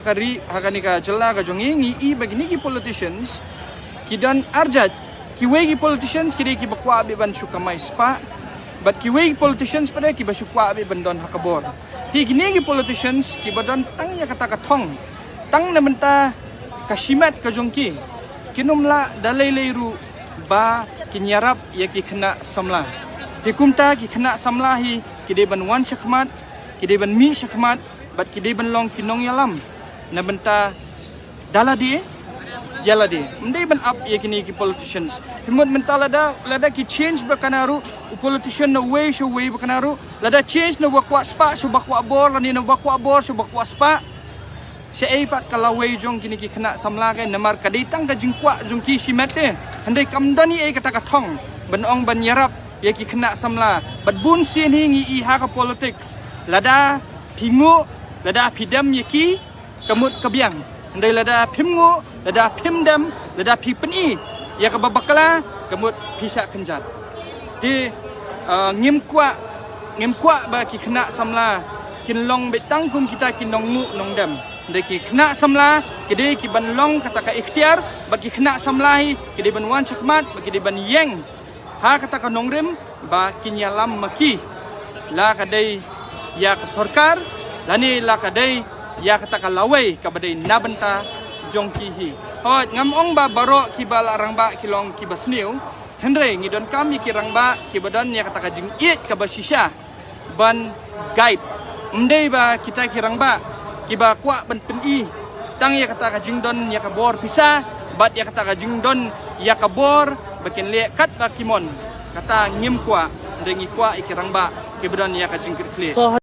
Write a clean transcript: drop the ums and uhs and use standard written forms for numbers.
Kari hakani ka jela ka jongi ngi bagini ki politicians kidan arjat kiwegi politicians kide ki bakwa be ban sukamai spa but kiwegi politicians pada ki basukwa be bandon hakabor hi gini ki politicians ki badon tang ya kata katong tang na menta kashimat ka jongki kinumla dalai leiru ba kinyarap ya ki kena samla ki kumta ki kena samla hi kide ban wan shakmat kide ban mi shakmat but kide ban long kinong yalam na benta daladi jaladi mendai ban up ya kini ki politicians himut mentala lada ki change bakanaru politician na way bakanaru lada change na wakwa spa so bakwa bor lani na wakwa bor so bakwa spa si ai pat kalaway jong kini ki kena samla kai namar kaditang ka jingkwa jong ki simete handai kamdani ai kata kathong banong ban yarap ya ki kena samla bat bun sin hingi i ha ka politics lada pingu lada pidam ya ki kamut kabiang ndai lada pimngu lada pimdam lada pipeni ya kababakala kamut pisa kenjat di ngimkwa ba ki kena samla kinlong betangkum kita kinongmu nongdam ndai ki kena samla kide ki banlong kata ka ikhtiar ba ki kena samlahi kide ban wan chakmat ba kide ban yeng ha kata ka nongrim ba kinyalam maki la kadai ya ka sarkar lani la kadai ya kata kalaway kabadai nabenta jongki hi hot ngamong ba baro kibala rangba kilong kibasniu hendre ngidon kami kirangba kibadan ya kata kajing it kabasisha ban guide mdei ba kita kirangba kiba kwa ban peni tang ya kata kajing don ya kabor pisa bat ya kata kajing don ya kabor bakin le kat ba kimon kata ngim kwa ndengi kwa ikirangba kibadan ya kajing kle